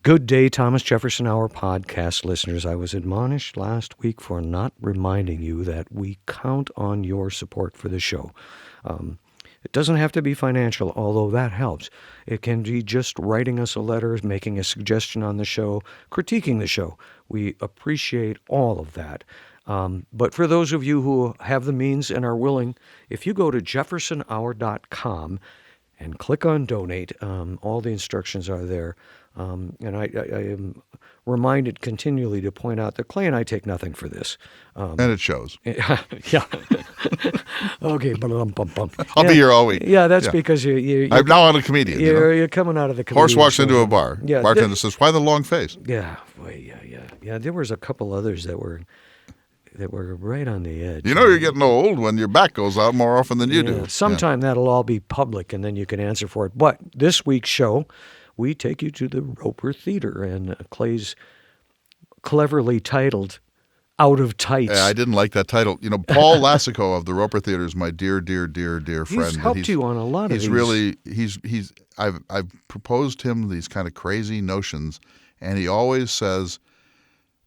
Good day, Thomas Jefferson Hour podcast listeners. I was admonished last week for not reminding you that we count on your support for the show. It doesn't have to be financial, although that helps. It can be just writing us a letter, making a suggestion on the show, critiquing the show. We appreciate all of that. But for those of you who have the means and are willing, if you go to jeffersonhour.com and click on donate, all the instructions are there. And I am reminded continually to point out that Clay and I take nothing for this. And it shows. Yeah. Okay. I'll be here all week. Yeah, that's because you're I'm now a comedian. You're coming out of the comedian. Horse walks into a bar. Yeah, bartender says, "Why the long face?" Yeah. There was a couple others that were right on the edge. You know you're getting old when your back goes out more often than you do. Sometime that'll all be public, and then you can answer for it. But this week's show, we take you to the Roper Theater, and Clay's cleverly titled Out of Tights. I didn't like that title. You know, Paul Lassico of the Roper Theater is my dear friend. He's helped you on a lot of these. I've proposed him these kind of crazy notions, and he always says,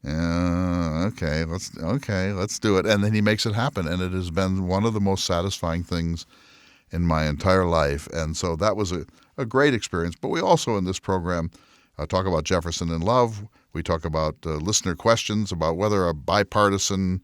okay, let's do it. And then he makes it happen, and it has been one of the most satisfying things in my entire life. And so that was a great experience. But we also in this program talk about Jefferson in love. We talk about listener questions about whether a bipartisan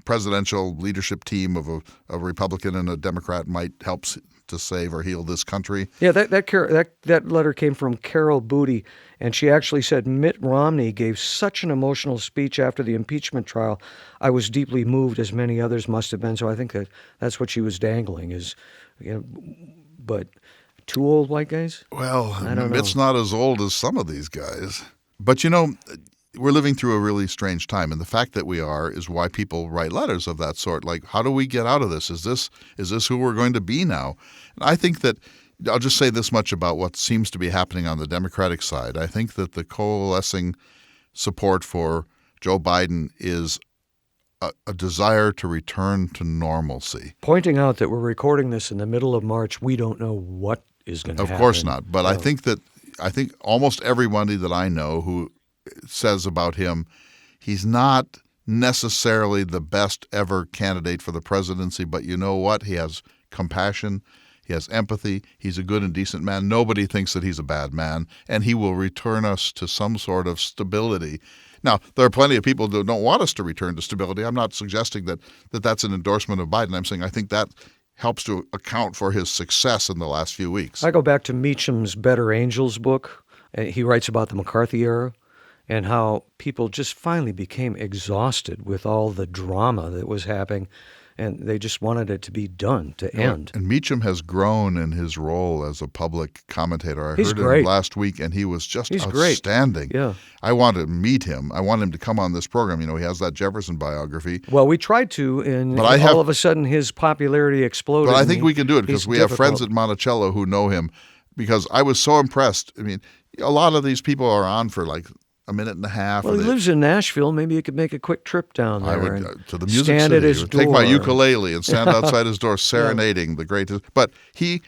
presidential leadership team of a Republican and a Democrat might help to save or heal this country. Yeah, that letter came from Carol Booty, and she actually said, Mitt Romney gave such an emotional speech after the impeachment trial. I was deeply moved, as many others must have been. So I think that's what she was dangling is, but two old white guys? Well, I don't know. Mitt's not as old as some of these guys. But, we're living through a really strange time, and the fact that we are is why people write letters of that sort. Like, how do we get out of this? Is this who we're going to be now? And I think that I'll just say this much about what seems to be happening on the Democratic side. I think that the coalescing support for Joe Biden is a desire to return to normalcy. Pointing out that we're recording this in the middle of March, we don't know what is going to happen. Of course not. But I think almost everybody that I know who says about him, he's not necessarily the best ever candidate for the presidency, but you know what? He has compassion. He has empathy. He's a good and decent man. Nobody thinks that he's a bad man, and he will return us to some sort of stability. Now, there are plenty of people who don't want us to return to stability. I'm not suggesting that that's an endorsement of Biden. I'm saying I think that helps to account for his success in the last few weeks. I go back to Meacham's Better Angels book. He writes about the McCarthy era and how people just finally became exhausted with all the drama that was happening, and they just wanted it to be done, to end. And Meacham has grown in his role as a public commentator. I heard great. him last week, and he was just He's outstanding. Great. Yeah. I want to meet him. I want him to come on this program. He has that Jefferson biography. Well, we tried to, and all of a sudden his popularity exploded. But I think we can do it because we have friends difficult. at Monticello who know him, because I was so impressed. I mean, a lot of these people are on for like a minute and a half. Well, he lives in Nashville. Maybe you could make a quick trip down there. I would to the music stand city. At his door. Take my ukulele and stand outside his door serenading the greatest. But he,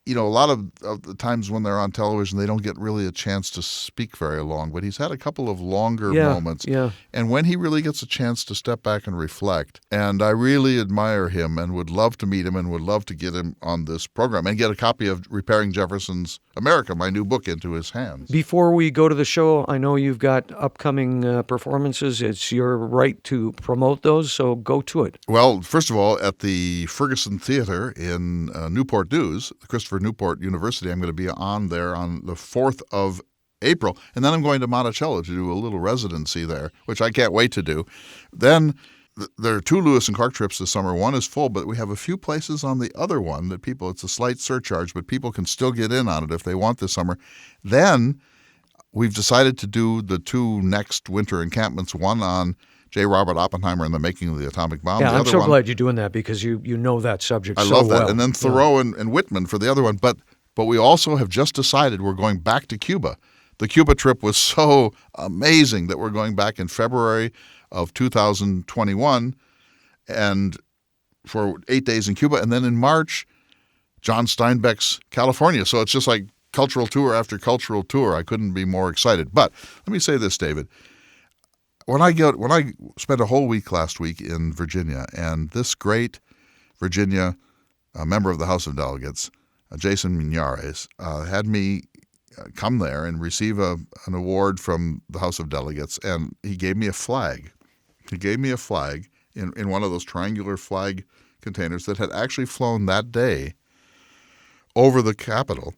a lot of the times when they're on television, they don't get really a chance to speak very long. But he's had a couple of longer moments. Yeah. And when he really gets a chance to step back and reflect, and I really admire him and would love to meet him and would love to get him on this program and get a copy of Repairing Jefferson's America, my new book, into his hands. Before we go to the show, I know you've got upcoming performances. It's your right to promote those, so go to it. Well, first of all, at the Ferguson Theater in Newport News, Christopher Newport University, I'm going to be on there on the 4th of April. And then I'm going to Monticello to do a little residency there, which I can't wait to do. Then there are 2 Lewis and Clark trips this summer. One is full, but we have a few places on the other one that it's a slight surcharge, but people can still get in on it if they want this summer. Then we've decided to do the 2 next winter encampments, one on J. Robert Oppenheimer and the making of the atomic bomb. Yeah, I'm so glad you're doing that because you know that subject so well. I love that. And then Thoreau and Whitman for the other one. But we also have just decided we're going back to Cuba. The Cuba trip was so amazing that we're going back in February of 2021 and for 8 days in Cuba. And then in March, John Steinbeck's California. So it's just like cultural tour after cultural tour. I couldn't be more excited. But let me say this, David. When I spent a whole week last week in Virginia, and this great Virginia member of the House of Delegates, Jason Miñares, had me come there and receive an award from the House of Delegates, and he gave me a flag. He gave me a flag in one of those triangular flag containers that had actually flown that day over the Capitol.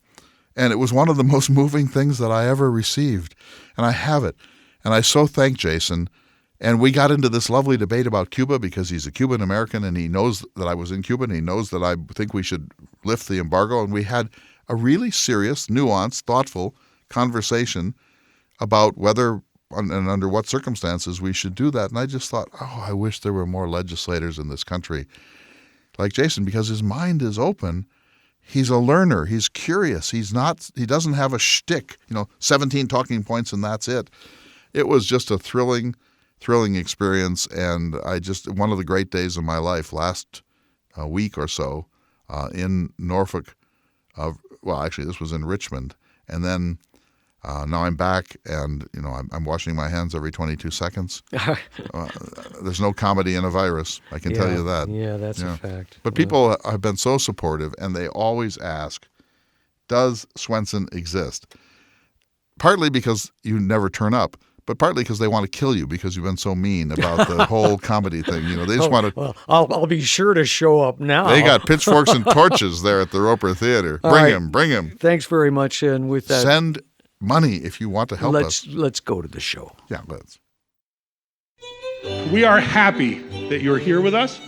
And it was one of the most moving things that I ever received. And I have it. And I so thank Jason. And we got into this lovely debate about Cuba because he's a Cuban American and he knows that I was in Cuba and he knows that I think we should lift the embargo. And we had a really serious, nuanced, thoughtful conversation about whether and under what circumstances we should do that. And I just thought, oh, I wish there were more legislators in this country like Jason, because his mind is open. He's a learner. He's curious. He doesn't have a shtick, 17 talking points and that's it. It was just a thrilling experience. And one of the great days of my life last week or so in Norfolk. Actually, this was in Richmond. And then now I'm back, and I'm washing my hands every 22 seconds. There's no comedy in a virus, I can tell you that. Yeah, that's a fact. But people have been so supportive, and they always ask, does Swenson exist? Partly because you never turn up, but partly because they want to kill you because you've been so mean about the whole comedy thing. They just want to. Well, I'll be sure to show up now. They got pitchforks and torches there at the Roper Theater. Bring him. Thanks very much. And with that, send money if you want to help us. Let's go to the show. Yeah, let's. We are happy that you're here with us,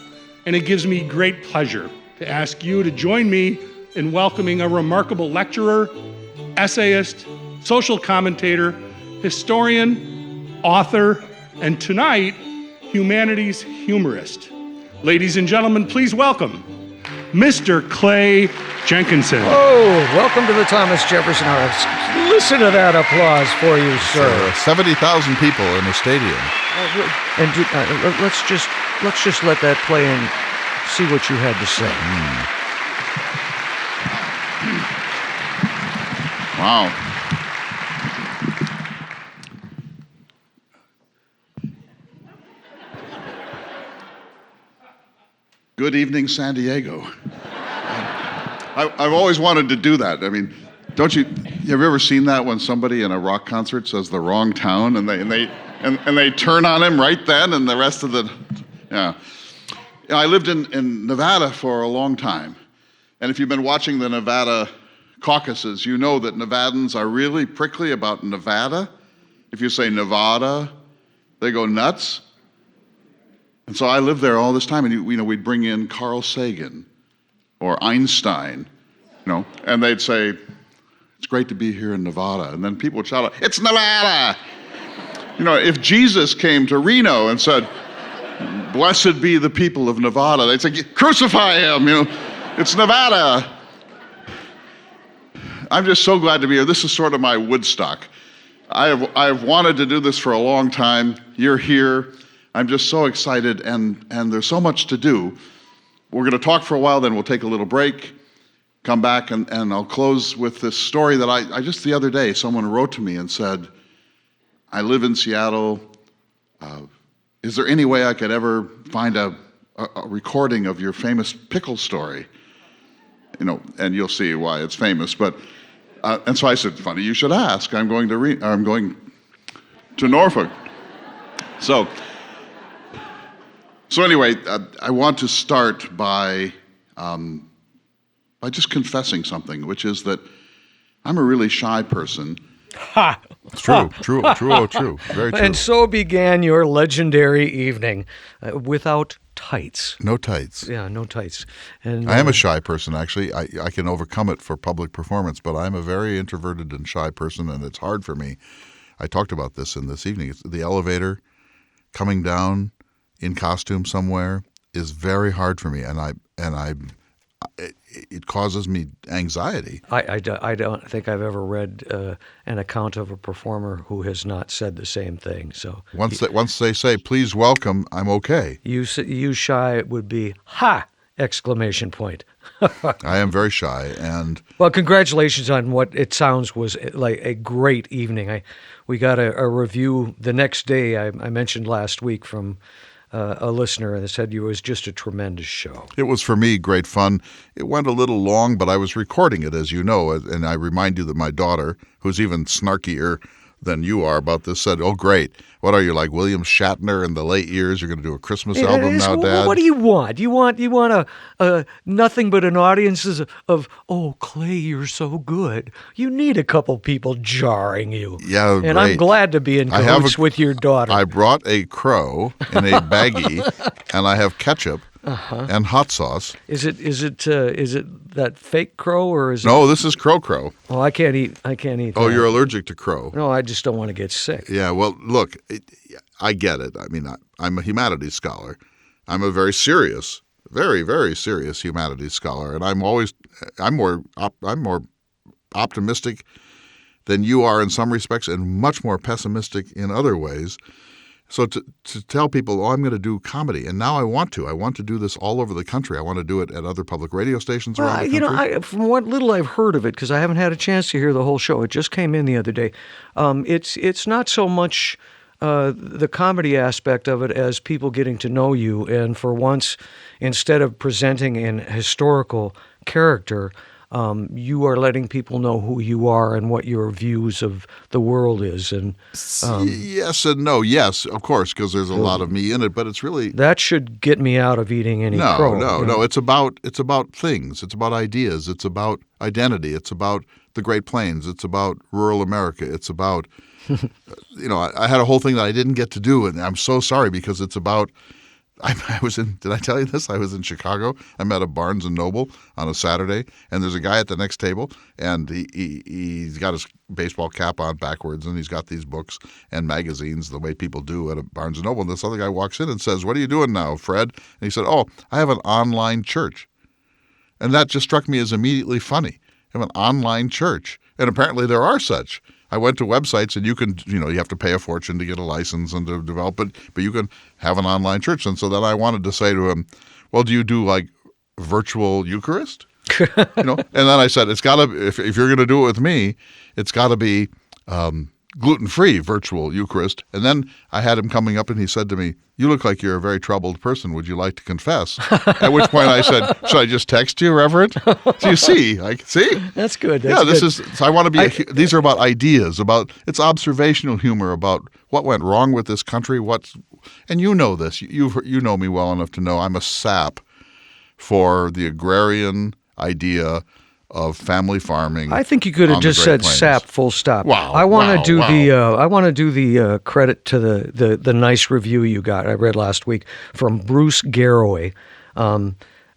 and it gives me great pleasure to ask you to join me in welcoming a remarkable lecturer, essayist, social commentator, historian, author, and tonight, humanities humorist. Ladies and gentlemen, please welcome Mr. Clay Jenkinson. Oh, welcome to the Thomas Jefferson House. Listen to that applause for you, sir. 70,000 people in a stadium. And let's just let that play and see what you had to say. Wow. Good evening, San Diego. I've always wanted to do that. I mean, have you ever seen that when somebody in a rock concert says the wrong town and they turn on him right then, and the rest of I lived in Nevada for a long time. And if you've been watching the Nevada caucuses, you know that Nevadans are really prickly about Nevada. If you say Nevada, they go nuts. And so I lived there all this time, and we'd bring in Carl Sagan or Einstein, and they'd say, "It's great to be here in Nevada." And then people would shout out, "It's Nevada!" If Jesus came to Reno and said, "Blessed be the people of Nevada," they'd say, "Crucify him!" It's Nevada. I'm just so glad to be here. This is sort of my Woodstock. I've wanted to do this for a long time. You're here. I'm just so excited, and there's so much to do. We're going to talk for a while, then we'll take a little break, come back, and I'll close with this story that I just the other day, someone wrote to me and said, "I live in Seattle. Is there any way I could ever find a recording of your famous pickle story?" And you'll see why it's famous. But and so I said, "Funny you should ask. I'm going to Norfolk." So anyway, I want to start by just confessing something, which is that I'm a really shy person. Ha! It's true. Very true. And so began your legendary evening without tights. No tights. Yeah, no tights. And I am a shy person, actually. I can overcome it for public performance, but I'm a very introverted and shy person, and it's hard for me. I talked about this in this evening. It's the elevator, coming down in costume somewhere is very hard for me, it causes me anxiety. I don't think I've ever read an account of a performer who has not said the same thing. So once they say, "Please welcome," I'm okay. You shy would be, "Ha!" exclamation point. I am very shy, and Well, congratulations on what it sounds was like a great evening. We got a review the next day. I mentioned last week from a listener, and they said it was just a tremendous show. it was for me great fun. It went a little long, but I was recording it, as you know, and I remind you that my daughter, who's even snarkier than you are about this, said, "Oh, great. What are you, like William Shatner in the late years? You're going to do a Christmas album now, Dad?" What do you want? You want a nothing but an audience of oh, Clay, you're so good. You need a couple people jarring you. Yeah, and I'm great. glad to be in I have cahoots with your daughter. I brought a crow in a baggie, and I have ketchup and hot sauce. Is it that fake crow or is it? No, this is crow. Oh, I can't eat. Oh, that. you're allergic to crow. No, I just don't want to get sick. Yeah, well, look, I get it. I mean, I'm a humanities scholar. I'm a very serious, very, very serious humanities scholar, and I'm more optimistic than you are in some respects, and much more pessimistic in other ways. So to tell people, oh, I'm going to do comedy, and now I want to do this all over the country. I want to do it at other public radio stations around the country. From what little I've heard of it, because I haven't had a chance to hear the whole show, it just came in the other day. It's not so much the comedy aspect of it as people getting to know you, and for once, instead of presenting an historical character, you are letting people know who you are and what your views of the world is. And yes and no. Yes, of course, because there's a lot of me in it, but it's really that should get me out of eating any crow. No. It's about things. It's about ideas. It's about identity. It's about the Great Plains. It's about rural America. It's about I had a whole thing that I didn't get to do, and I'm so sorry because it's about. I was in. Did I tell you this? I was in Chicago. I met a Barnes and Noble on a Saturday, and there's a guy at the next table, and he's got his baseball cap on backwards, and he's got these books and magazines the way people do at a Barnes and Noble. And this other guy walks in and says, "What are you doing now, Fred?" And he said, "Oh, I have an online church," and that just struck me as immediately funny. I have an online church, and apparently there are such. I went to websites, and you can, you have to pay a fortune to get a license and to develop it, but you can have an online church. And so then I wanted to say to him, well, do you do like virtual Eucharist? And then I said, it's got to, if you're going to do it with me, it's got to be gluten-free virtual Eucharist. And then I had him coming up, and he said to me, you look like you're a very troubled person. Would you like to confess? At which point I said, should I just text you, Reverend? So you see, see? That's good. So I want to be, these are about ideas, it's observational humor about what went wrong with this country, and you know this. You know me well enough to know I'm a sap for the agrarian idea of family farming. I think you could have just said sap, full stop. Wow. I want to do the credit to the nice review you got. I read last week from Bruce Garraway.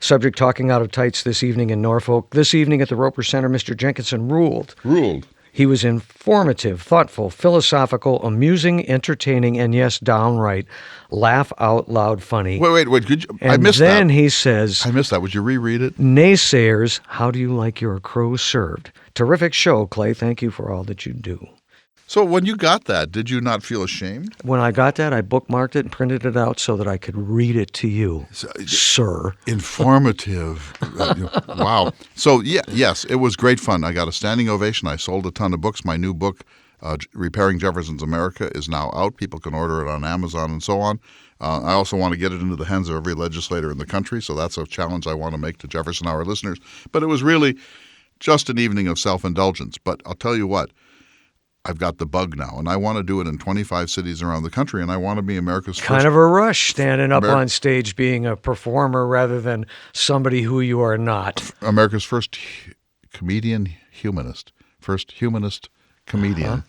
Subject: talking out of tights this evening in Norfolk. This evening at the Roper Center, Mr. Jenkinson ruled. He was informative, thoughtful, philosophical, amusing, entertaining, and yes, downright laugh out loud funny. Wait. I missed that. And then he says, I missed that. Would you reread it? naysayers, how do you like your crow served? Terrific show, Clay. Thank you for all that you do. So when you got that, did you not feel ashamed? When I got that, I bookmarked it and printed it out so that I could read it to you, sir. Informative. Wow. So, yes, it was great fun. I got a standing ovation. I sold a ton of books. My new book, Repairing Jefferson's America, is now out. People can order it on Amazon and so on. I also want to get it into the hands of every legislator in the country, so that's a challenge I want to make to Jefferson Hour listeners. But it was really just an evening of self-indulgence. But I'll tell you what. I've got the bug now, and I want to do it in 25 cities around the country, and I want to be America's first. Kind of a rush standing up on stage being a performer rather than somebody who you are not. America's first comedian humanist. First humanist comedian.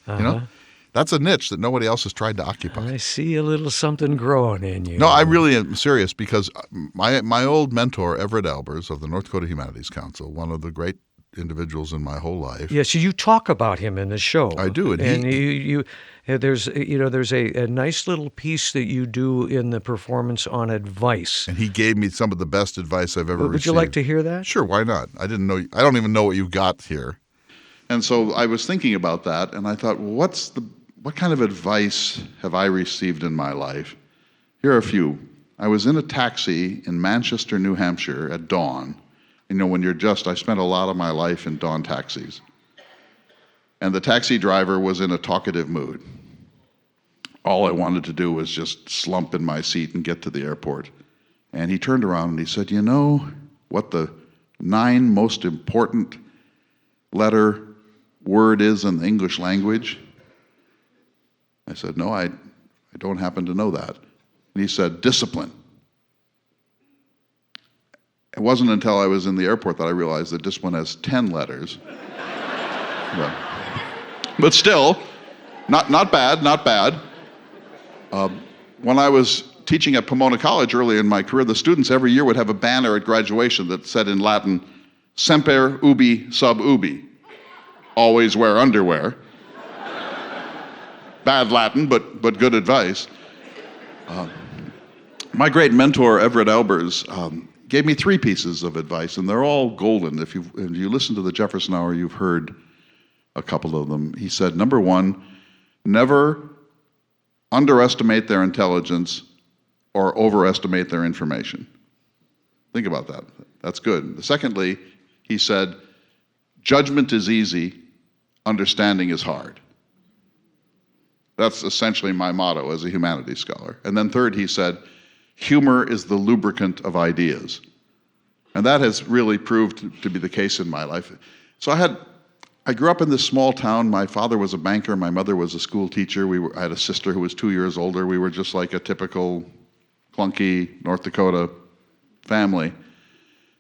That's a niche that nobody else has tried to occupy. I see a little something growing in you. No, I really am serious because my old mentor, Everett Albers of the North Dakota Humanities Council, one of the great individuals in my whole life. Yeah, so you talk about him in the show. I do, and there's a nice little piece that you do in the performance on advice. And he gave me some of the best advice I've ever received. Would you like to hear that? Sure, why not? I don't even know what you got here. And so I was thinking about that, and I thought, well, what kind of advice have I received in my life? Here are a few. I was in a taxi in Manchester, New Hampshire at dawn I spent a lot of my life in dawn taxis. And the taxi driver was in a talkative mood. All I wanted to do was just slump in my seat and get to the airport. And he turned around and he said, "You know what the 9 most important letter word is in the English language?" I said, "No, I don't happen to know that." And he said, "Discipline." It wasn't until I was in the airport that I realized that discipline has 10 letters. But still, not bad. When I was teaching at Pomona College early in my career, the students every year would have a banner at graduation that said in Latin, "Semper ubi sub ubi," always wear underwear. Bad Latin, but good advice. My great mentor, Everett Albers, gave me 3 pieces of advice, and they're all golden. If you listen to the Jefferson Hour, you've heard a couple of them. He said, number 1, never underestimate their intelligence or overestimate their information. Think about that. That's good. Secondly, he said, judgment is easy, understanding is hard. That's essentially my motto as a humanities scholar. And then third, he said, humor is the lubricant of ideas. And that has really proved to be the case in my life. So I grew up in this small town. My father was a banker. My mother was a school teacher. I had a sister who was 2 years older. We were just like a typical clunky North Dakota family.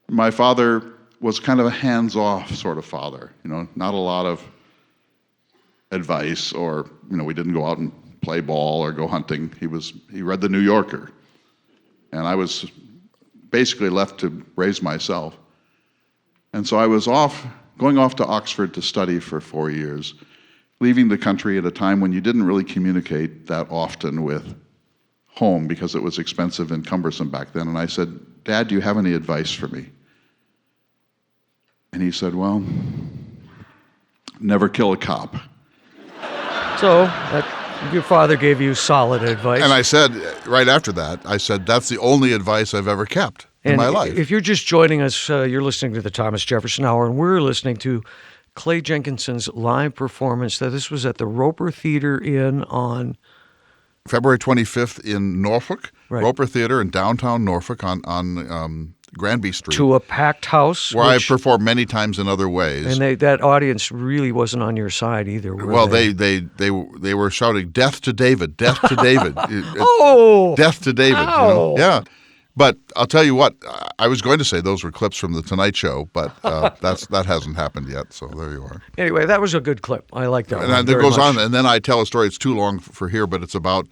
My father was kind of a hands-off sort of father, not a lot of advice, or we didn't go out and play ball or go hunting. He read the New Yorker, and I was basically left to raise myself. And so I was going off to Oxford to study for 4 years, leaving the country at a time when you didn't really communicate that often with home because it was expensive and cumbersome back then. And I said, "Dad, do you have any advice for me?" And he said, "Well, never kill a cop." So your father gave you solid advice. And I said, right after that, that's the only advice I've ever kept in my life. If you're just joining us, you're listening to the Thomas Jefferson Hour, and we're listening to Clay Jenkinson's live performance. This was at the Roper Theater Inn on February 25th in Norfolk, right. Roper Theater in downtown Norfolk on Granby Street. To a packed house. Where I've performed many times in other ways. And that audience really wasn't on your side either. Well, they were shouting, "Death to David, death to David." Oh! Death to David. Ow. Yeah. But I'll tell you what, I was going to say those were clips from The Tonight Show, but that hasn't happened yet, so there you are. Anyway, that was a good clip. I like that one And very it goes much. on, and then I tell a story. It's too long for here, but it's about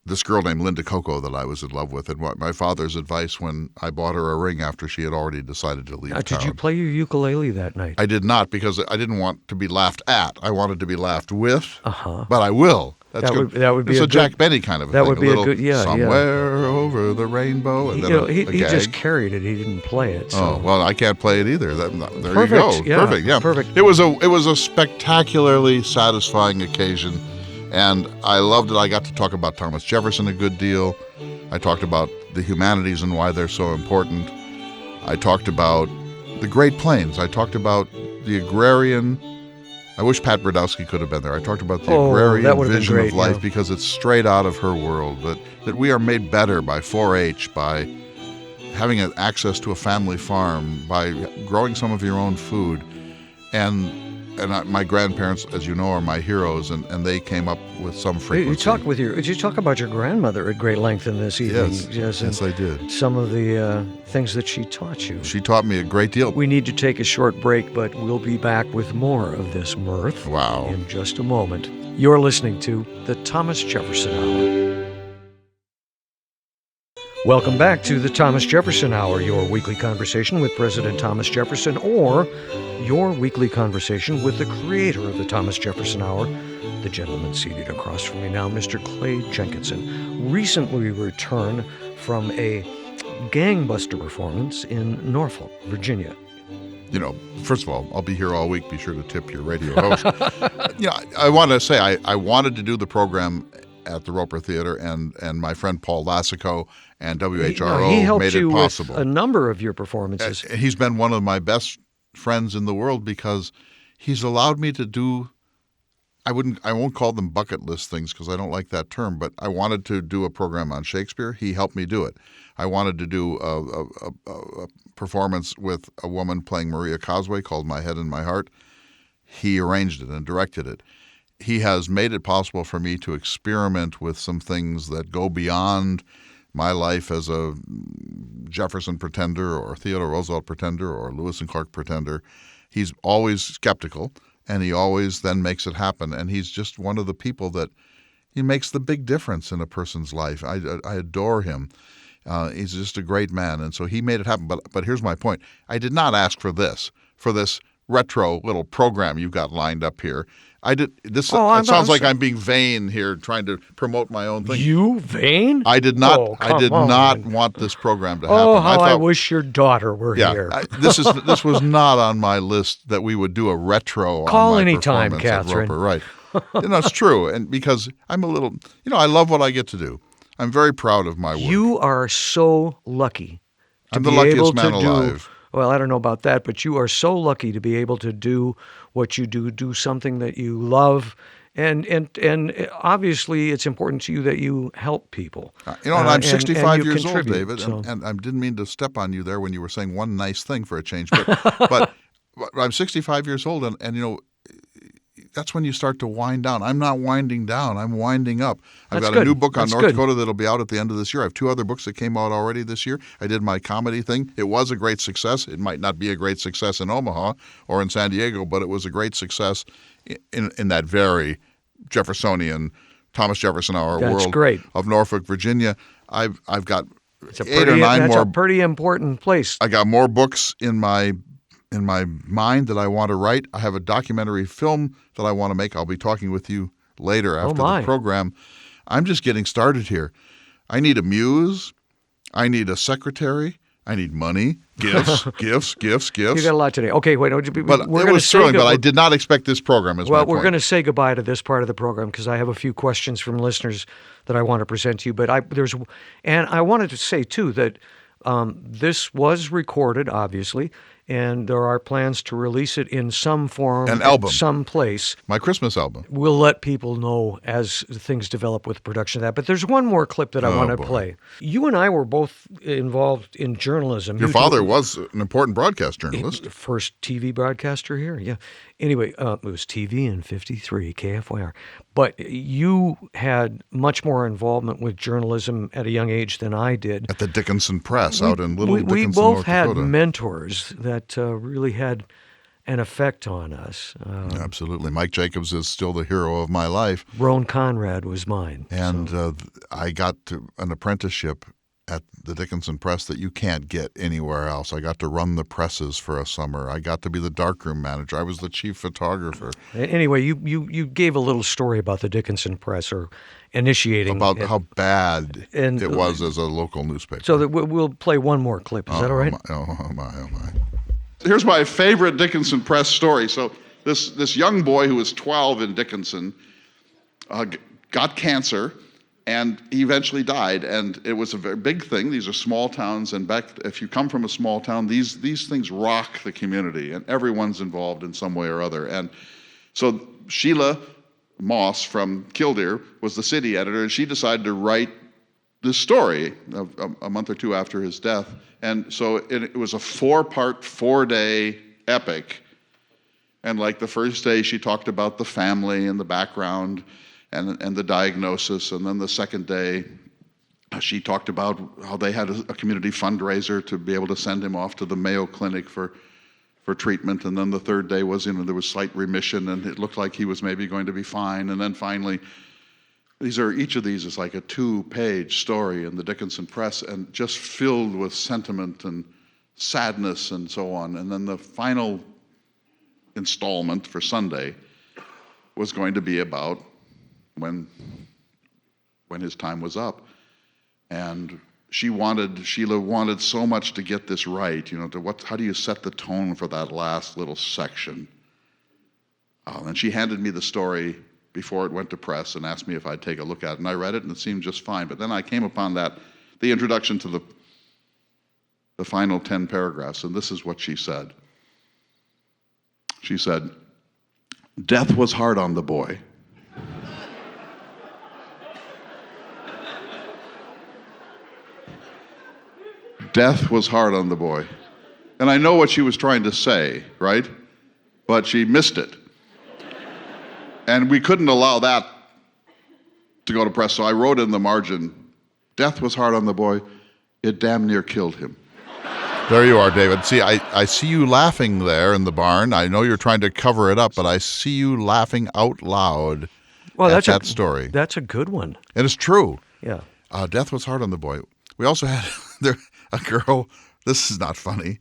this girl named Linda Coco that I was in love with, and what my father's advice when I bought her a ring after she had already decided to leave town. Did you play your ukulele that night? I did not, because I didn't want to be laughed at. I wanted to be laughed with, Uh-huh. but I will. That's good. That would be it's a a Jack Benny kind of a that thing. would be a good, yeah. Somewhere over the rainbow, and then He a gag. just carried it. He didn't play it. So. Oh, well, I can't play it either. There Perfect, you go. yeah, Perfect, yeah. perfect. It was a spectacularly satisfying occasion, and I loved it. I got to talk about Thomas Jefferson a good deal. I talked about the humanities and why they're so important. I talked about the Great Plains. I talked about the agrarian. I wish Pat Brodowski could have been there. I talked about the agrarian vision of life, because it's straight out of her world, that we are made better by 4-H, by having access to a family farm, by growing some of your own food. And my grandparents, as you know, are my heroes, and they came up with some frequency. Did you talk about your grandmother at great length in this evening? Yes, I did. Some of the things that she taught you. She taught me a great deal. We need to take a short break, but we'll be back with more of this mirth Wow. in just a moment. You're listening to the Thomas Jefferson Hour. Welcome back to the Thomas Jefferson Hour, your weekly conversation with President Thomas Jefferson, or your weekly conversation with the creator of the Thomas Jefferson Hour, the gentleman seated across from me now, Mr. Clay Jenkinson, recently returned from a gangbuster performance in Norfolk, Virginia. First of all, I'll be here all week. Be sure to tip your radio host. I want to say I wanted to do the program at the Roper Theater, and my friend Paul Lassico and He WHRO helped made it you possible. with a number of your performances. He's been one of my best friends in the world because he's allowed me to do. I won't call them bucket list things because I don't like that term, but I wanted to do a program on Shakespeare. He helped me do it. I wanted to do a performance with a woman playing Maria Cosway called My Head and My Heart. He arranged it and directed it. He has made it possible for me to experiment with some things that go beyond my life as a Jefferson pretender or Theodore Roosevelt pretender or Lewis and Clark pretender. He's always skeptical, and he always then makes it happen. And he's just one of the people that he makes the big difference in a person's life. I adore him. He's just a great man, and so he made it happen. But here's my point. I did not ask for this retro little program you've got lined up here. I did this. It sounds like I'm being vain here, trying to promote my own thing. You vain? I did not. Oh, I did come not on. want this program to happen. Oh, how I thought, wish your daughter were here. This was not on my list that we would do a retro. Call on my anytime, performance at Catherine. Roper. Right. That's true, and because I'm a little, I love what I get to do. I'm very proud of my work. You are so lucky to I'm the be luckiest able man to alive. Well, I don't know about that, but you are so lucky to be able to do what you do something that you love, and obviously it's important to you that you help people. And I'm 65 you years old, contribute, David, so. and I didn't mean to step on you there when you were saying one nice thing for a change, but I'm 65 years old, and that's when you start to wind down. I'm not winding down. I'm winding up. I've That's got good. a new book on That's North good. Dakota that'll be out at the end of this year. I have 2 other books that came out already this year. I did my comedy thing. It was a great success. It might not be a great success in Omaha or in San Diego, but it was a great success in that very Jeffersonian, Thomas Jefferson Hour That's world great. of Norfolk, Virginia. I've got It's a 8 or 9 that's more. a pretty important place. I got more books in my mind that I want to write. I have a documentary film that I want to make. I'll be talking with you later after the my. program. I'm just getting started here. I need a muse. I need a secretary. I need money. Gifts. gifts. You got a lot today. Okay, wait. But it was thrilling, but I did not expect this program as my Well, point. we're going to say goodbye to this part of the program because I have a few questions from listeners that I want to present to you. But I wanted to say too that this was recorded, obviously, and there are plans to release it in some form, An album. some place. My Christmas album. We'll let people know as things develop with the production of that. But there's one more clip that I want to boy. play. You and I were both involved in journalism. Your You father two- was an important broadcast journalist. First TV broadcaster here, yeah. Anyway, it was TV in 53, KFYR. But you had much more involvement with journalism at a young age than I did. At the Dickinson Press out in Little we Dickinson, both North had Dakota. mentors that really had an effect on us. Absolutely. Mike Jacobs is still the hero of my life. Roan Conrad was mine. And I got to an apprenticeship at the Dickinson Press that you can't get anywhere else. I got to run the presses for a summer. I got to be the darkroom manager. I was the chief photographer. Anyway, you gave a little story about the Dickinson Press, or initiating About it. how bad And- it was as a local newspaper. So that we'll play one more clip. Is that all right? Oh my. Here's my favorite Dickinson Press story. So this young boy who was 12 in Dickinson got cancer, and he eventually died. And it was a very big thing. These are small towns, and if you come from a small town, these things rock the community, and everyone's involved in some way or other. And so Sheila Moss from Killdeer was the city editor, and she decided to write this story a month or 2 after his death. And so it was a 4-part, 4-day epic. And like the first day, she talked about the family and the background and the diagnosis. And then the second day, she talked about how they had a community fundraiser to be able to send him off to the Mayo Clinic for treatment. And then the third day was, there was slight remission, and it looked like he was maybe going to be fine. And then finally, each of these is like a 2-page story in the Dickinson Press, and just filled with sentiment and sadness and so on. And then the final installment for Sunday was going to be about when his time was up. And Sheila wanted so much to get this right, how do you set the tone for that last little section? And she handed me the story before it went to press and asked me if I'd take a look at it. And I read it, and it seemed just fine. But then I came upon that the introduction to the final 10 paragraphs, and this is what she said. She said, "Death was hard on the boy. Death was hard on the boy." And I know what she was trying to say, right? But she missed it. And we couldn't allow that to go to press, so I wrote in the margin, "Death was hard on the boy. It damn near killed him." There you are, David. See, I see you laughing there in the barn. I know you're trying to cover it up, but I see you laughing out loud at that story. That's a good one. And it's true. Yeah. Death was hard on the boy. We also had a girl, this is not funny,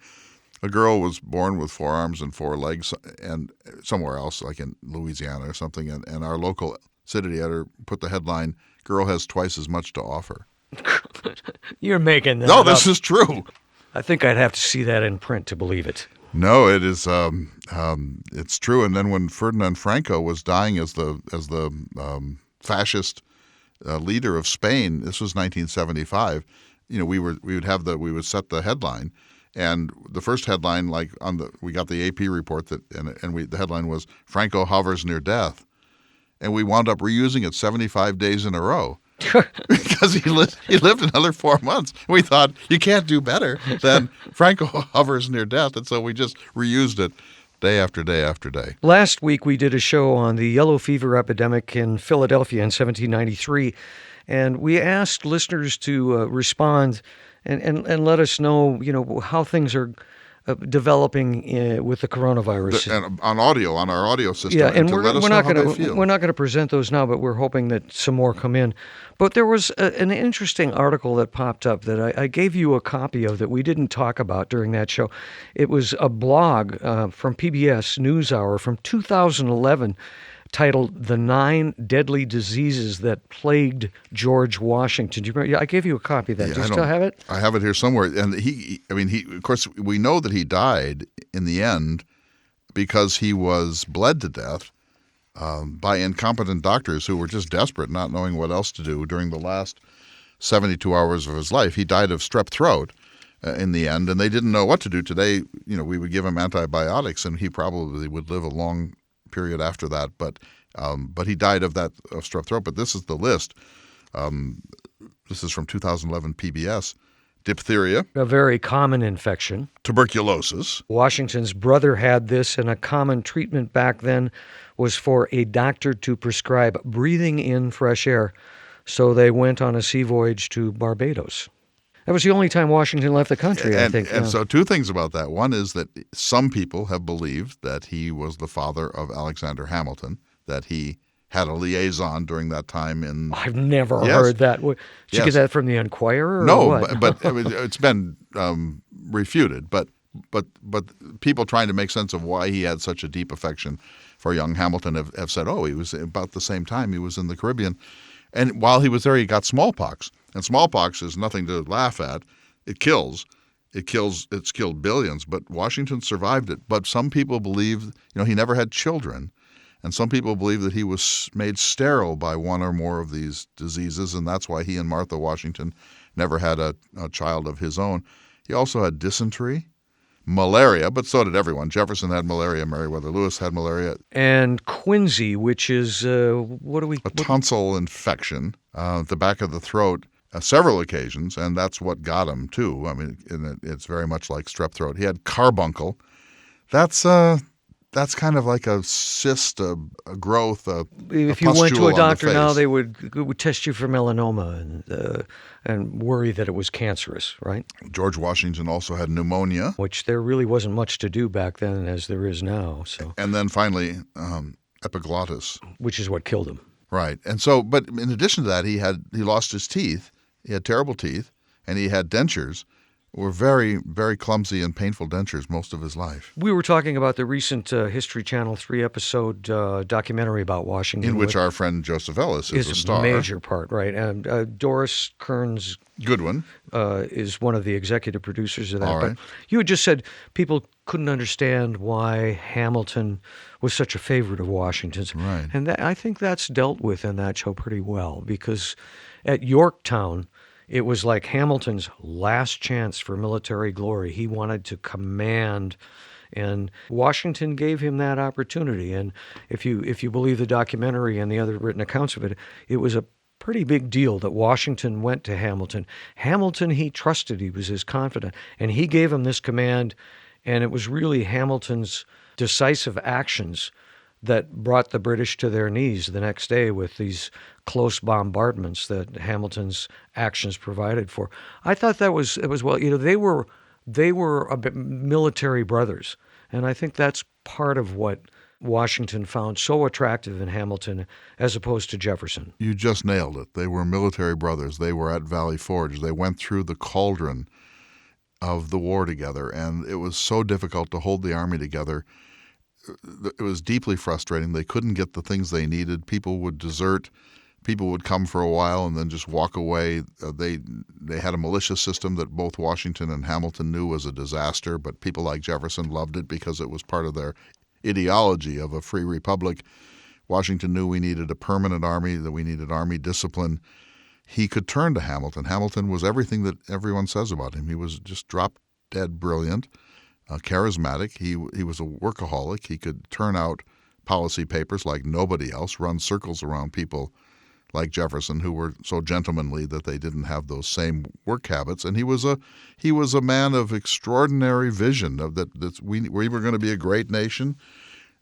a girl was born with 4 arms and 4 legs, and somewhere else, like in Louisiana or something, and our local city editor put the headline, "Girl has twice as much to offer." You're making that No, up. this is true. I think I'd have to see that in print to believe it. No, it is. It's true. And then when Ferdinand Franco was dying as the fascist leader of Spain, this was 1975. We would set the headline, and the first headline, like we got the AP report the headline was "Franco hovers near death," and we wound up reusing it 75 days in a row. Because he lived another 4 months. We thought, you can't do better than Franco hovers near death. And so we just reused it day after day after day. Last week we did a show on the yellow fever epidemic in Philadelphia in 1793. And we asked listeners to respond and let us know, how things are developing with the coronavirus. And on our audio system. Yeah, and we're not going to present those now, but we're hoping that some more come in. But there was an interesting article that popped up that I gave you a copy of that we didn't talk about during that show. It was a blog from PBS NewsHour from 2011 titled "The 9 Deadly Diseases That Plagued George Washington." Do you remember? Yeah, I gave you a copy of that. Do you still have it? I have it here somewhere. And he, of course, we know that he died in the end because he was bled to death by incompetent doctors who were just desperate, not knowing what else to do during the last 72 hours of his life. He died of strep throat in the end, and they didn't know what to do. Today, we would give him antibiotics, and he probably would live a long period after that, but he died of strep throat. But this is the list. This is from 2011 PBS. Diphtheria, a very common infection. Tuberculosis. Washington's brother had this, and a common treatment back then was for a doctor to prescribe breathing in fresh air. So they went on a sea voyage to Barbados. That was the only time Washington left the country, I think. And so 2 things about that. One is that some people have believed that he was the father of Alexander Hamilton, that he had a liaison during that time I've never heard that. Did you get that from the Enquirer? Or no, what? but it's been refuted. But people trying to make sense of why he had such a deep affection for young Hamilton have said, he was about the same time he was in the Caribbean. And while he was there, he got smallpox. And smallpox is nothing to laugh at. It kills. It's killed billions. But Washington survived it. But some people believe, he never had children. And some people believe that he was made sterile by one or more of these diseases, and that's why he and Martha Washington never had a child of his own. He also had dysentery, malaria, but so did everyone. Jefferson had malaria, Meriwether Lewis had malaria. And quinsy, which is, a tonsil infection at the back of the throat, several occasions, and that's what got him, too. I mean, it's very much like strep throat. He had carbuncle. That's kind of like a cyst, a growth, if you went to a doctor now, they would test you for melanoma and worry that it was cancerous, right? George Washington also had pneumonia, which there really wasn't much to do back then as there is now. So, and then finally, epiglottis, which is what killed him. Right, and so, but in addition to that, he lost his teeth. He had terrible teeth, and he had dentures. Were very, very clumsy and painful dentures most of his life. We were talking about the recent History Channel 3-episode documentary about Washington. In which our friend Joseph Ellis is a star. A major part, right. And Doris Kearns Goodwin is one of the executive producers of that. All right. But you had just said people couldn't understand why Hamilton was such a favorite of Washington's. Right. And I think that's dealt with in that show pretty well, because at Yorktown, It was like Hamilton's last chance for military glory. He wanted to command, and Washington gave him that opportunity. And if you believe the documentary and the other written accounts of it, it was a pretty big deal that Washington went to Hamilton. Hamilton he trusted, he was his confidant, and he gave him this command, and it was really Hamilton's decisive actions that brought the British to their knees the next day with these close bombardments that Hamilton's actions provided for. I thought that was well, they were a bit military brothers, and I think that's part of what Washington found so attractive in Hamilton as opposed to Jefferson. You just nailed it. They were military brothers. They were at Valley Forge. They went through the cauldron of the war together, and it was so difficult to hold the army together. It was deeply frustrating. They couldn't get the things they needed. People would desert. People would come for a while and then just walk away. They had a militia system that both Washington and Hamilton knew was a disaster, but people like Jefferson loved it because it was part of their ideology of a free republic. Washington knew we needed a permanent army, that we needed army discipline. He could turn to Hamilton. Hamilton was everything that everyone says about him. He was just drop-dead brilliant. Charismatic. He was a workaholic. He could turn out policy papers like nobody else, run circles around people like Jefferson, who were so gentlemanly that they didn't have those same work habits. And he was a man of extraordinary vision of that we were going to be a great nation.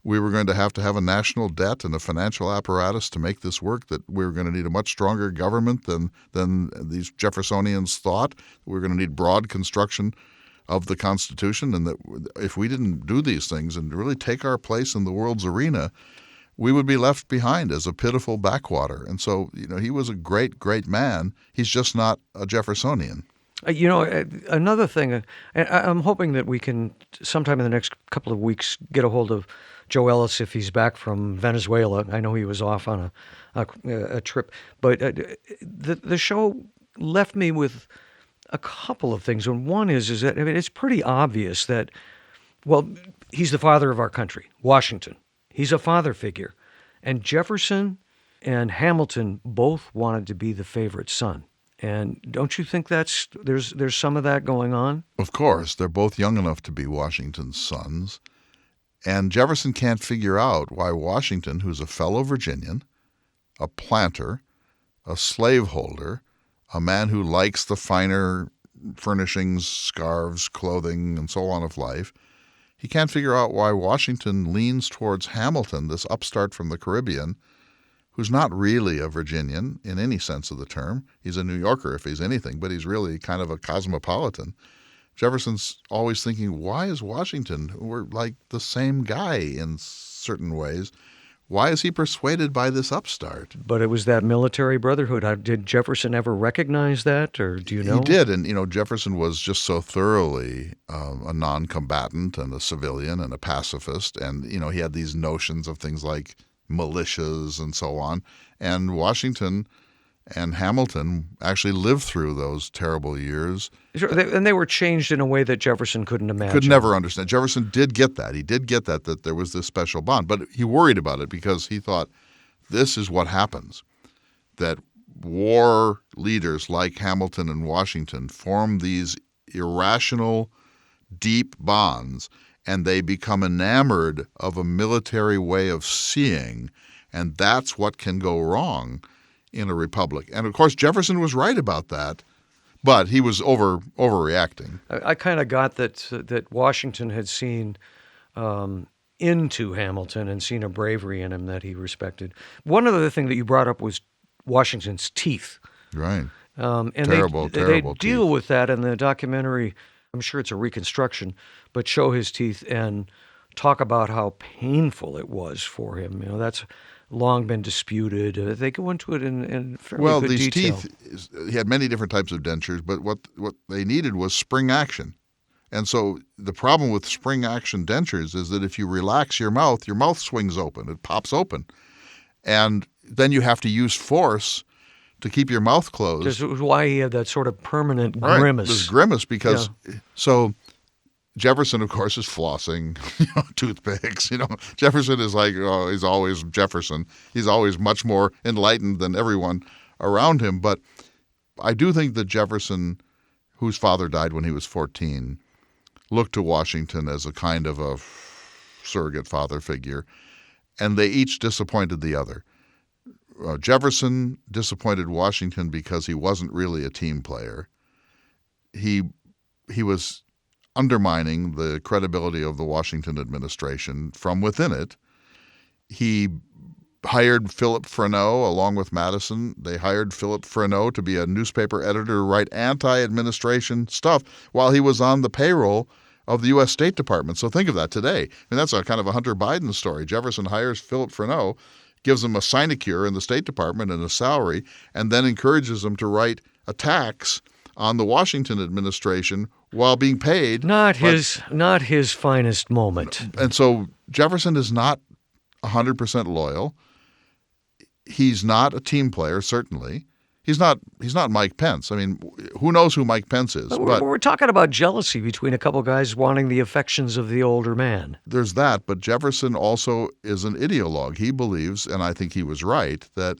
We were going to have a national debt and a financial apparatus to make this work, that we were going to need a much stronger government than these Jeffersonians thought. We were going to need broad construction of the Constitution, and that if we didn't do these things and really take our place in the world's arena, we would be left behind as a pitiful backwater. And so, he was a great, great man. He's just not a Jeffersonian. Another thing, I'm hoping that we can, sometime in the next couple of weeks, get a hold of Joe Ellis if he's back from Venezuela. I know he was off on a trip. But the show left me with a couple of things. And one is that it's pretty obvious that, well, he's the father of our country, Washington. He's a father figure. And Jefferson and Hamilton both wanted to be the favorite son. And don't you think there's some of that going on? Of course. They're both young enough to be Washington's sons. And Jefferson can't figure out why Washington, who's a fellow Virginian, a planter, a slaveholder, a man who likes the finer furnishings, scarves, clothing, and so on of life, he can't figure out why Washington leans towards Hamilton, this upstart from the Caribbean, who's not really a Virginian in any sense of the term. He's a New Yorker if he's anything, but he's really kind of a cosmopolitan. Jefferson's always thinking, why is Washington, who we're like the same guy in certain ways, why is he persuaded by this upstart? But it was that military brotherhood. Did Jefferson ever recognize that, or do you know? He did, and Jefferson was just so thoroughly a non-combatant and a civilian and a pacifist, and he had these notions of things like militias and so on. And Washington and Hamilton actually lived through those terrible years. And they were changed in a way that Jefferson couldn't imagine. Could never understand. Jefferson did get that. He did get that there was this special bond. But he worried about it because he thought, this is what happens, that war leaders like Hamilton and Washington form these irrational, deep bonds, and they become enamored of a military way of seeing, and that's what can go wrong in a republic. And of course, Jefferson was right about that, but he was overreacting. I kind of got that Washington had seen into Hamilton and seen a bravery in him that he respected. One other thing that you brought up was Washington's teeth. Right. And terrible they teeth. deal with that in the documentary. I'm sure it's a reconstruction, but show his teeth and talk about how painful it was for him. That's long been disputed. They go into it in fairly good detail. Well, these teeth, he had many different types of dentures, but what they needed was spring action. And so the problem with spring action dentures is that if you relax your mouth swings open. It pops open. And then you have to use force to keep your mouth closed. This was why he had that sort of permanent right. grimace. This grimace because so Jefferson, of course, is flossing, toothpicks. Jefferson is like, he's always Jefferson. He's always much more enlightened than everyone around him. But I do think that Jefferson, whose father died when he was 14, looked to Washington as a kind of a surrogate father figure, and they each disappointed the other. Jefferson disappointed Washington because he wasn't really a team player. He was undermining the credibility of the Washington administration from within it. He hired Philip Freneau along with Madison. They hired Philip Freneau to be a newspaper editor to write anti-administration stuff while he was on the payroll of the U.S. State Department. So think of that today. I mean, that's a kind of a Hunter Biden story. Jefferson hires Philip Freneau, gives him a sinecure in the State Department and a salary, and then encourages him to write attacks on the Washington administration while being paid. Not his finest moment. And so Jefferson is not 100% loyal. He's not a team player, certainly. He's not Mike Pence. I mean, who knows who Mike Pence is? But we're talking about jealousy between a couple guys wanting the affections of the older man. There's that, but Jefferson also is an ideologue. He believes, and I think he was right, that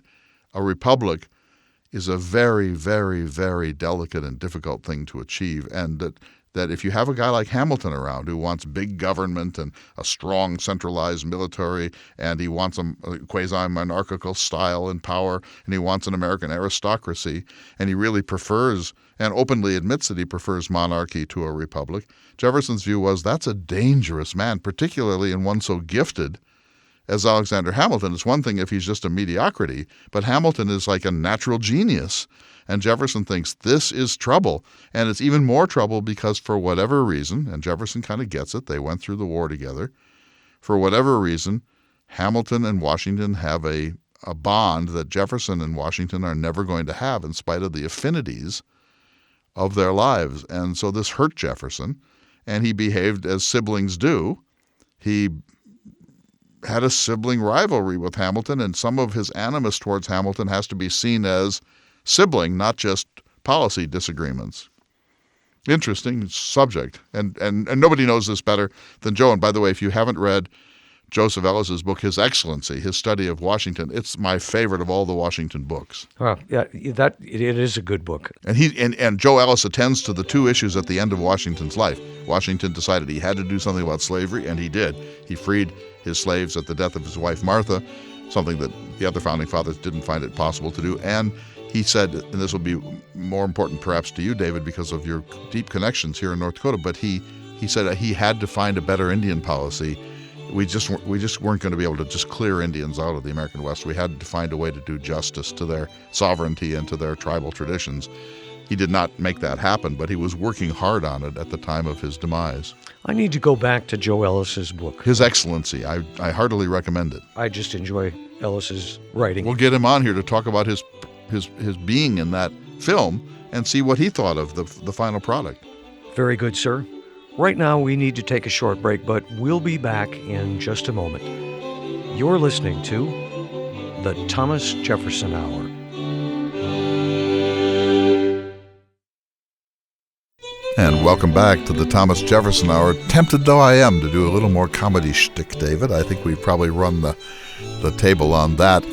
a republic is a very, very, very delicate and difficult thing to achieve, and that if you have a guy like Hamilton around who wants big government and a strong centralized military, and he wants a quasi-monarchical style and power, and he wants an American aristocracy, and he really prefers and openly admits that he prefers monarchy to a republic, Jefferson's view was that's a dangerous man, particularly in one so gifted as Alexander Hamilton. It's one thing if he's just a mediocrity, but Hamilton is like a natural genius. And Jefferson thinks this is trouble. And it's even more trouble because for whatever reason, and Jefferson kind of gets it, they went through the war together. For whatever reason, Hamilton and Washington have a bond that Jefferson and Washington are never going to have in spite of the affinities of their lives. And so this hurt Jefferson, and he behaved as siblings do. He had a sibling rivalry with Hamilton, and some of his animus towards Hamilton has to be seen as sibling, not just policy disagreements. Interesting subject, and nobody knows this better than Joe. And by the way, if you haven't read Joseph Ellis's book, His Excellency, His Study of Washington, it's my favorite of all the Washington books. Well, yeah, it is a good book. And Joe Ellis attends to the two issues at the end of Washington's life. Washington decided he had to do something about slavery, and he did. He freed his slaves at the death of his wife Martha, something that the other founding fathers didn't find it possible to do. And he said, and this will be more important perhaps to you, David, because of your deep connections here in North Dakota, but he said he had to find a better Indian policy. We just weren't going to be able to just clear Indians out of the American West. We had to find a way to do justice to their sovereignty and to their tribal traditions. He did not make that happen, but he was working hard on it at the time of his demise. I need to go back to Joe Ellis's book. His Excellency. I heartily recommend it. I just enjoy Ellis's writing. We'll get him on here to talk about his being in that film and see what he thought of the final product. Very good, sir. Right now, we need to take a short break, but we'll be back in just a moment. You're listening to the Thomas Jefferson Hour. And welcome back to the Thomas Jefferson Hour. Tempted though I am to do a little more comedy shtick, David. I think we've probably run the table on that.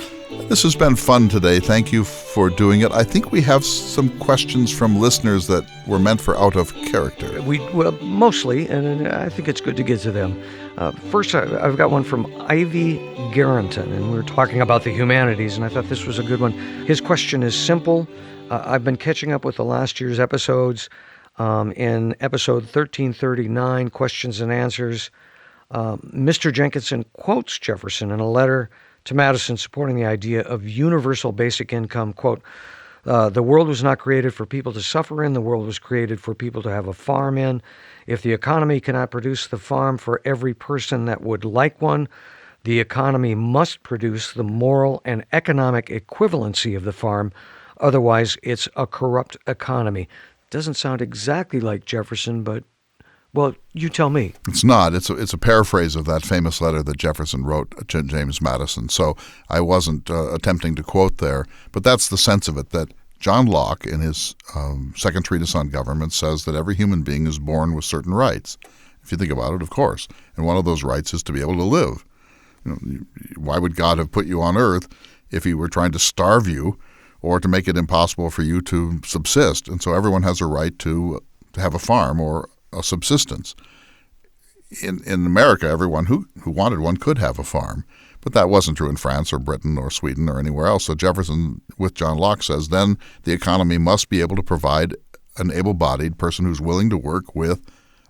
This has been fun today. Thank you for doing it. I think we have some questions from listeners that were meant for out of character. Well, mostly, and I think it's good to get to them. First, I've got one from Ivy Garrington, and we were talking about the humanities, and I thought this was a good one. His question is simple. I've been catching up with the last year's episodes. In episode 1339, Questions and Answers, Mr. Jenkinson quotes Jefferson in a letter to Madison supporting the idea of universal basic income. Quote, the world was not created for people to suffer in. The world was created for people to have a farm in. If the economy cannot produce the farm for every person that would like one, the economy must produce the moral and economic equivalency of the farm. Otherwise, it's a corrupt economy. Doesn't sound exactly like Jefferson, but, well, you tell me. It's not. It's a paraphrase of that famous letter that Jefferson wrote to James Madison. So I wasn't attempting to quote there, but that's the sense of it, that John Locke, in his second treatise on government, says that every human being is born with certain rights. If you think about it, of course. And one of those rights is to be able to live. Why would God have put you on earth if he were trying to starve you or to make it impossible for you to subsist. And so everyone has a right to have a farm or a subsistence. In America, everyone who wanted one could have a farm. But that wasn't true in France or Britain or Sweden or anywhere else. So Jefferson, with John Locke, says then the economy must be able to provide an able-bodied person who's willing to work with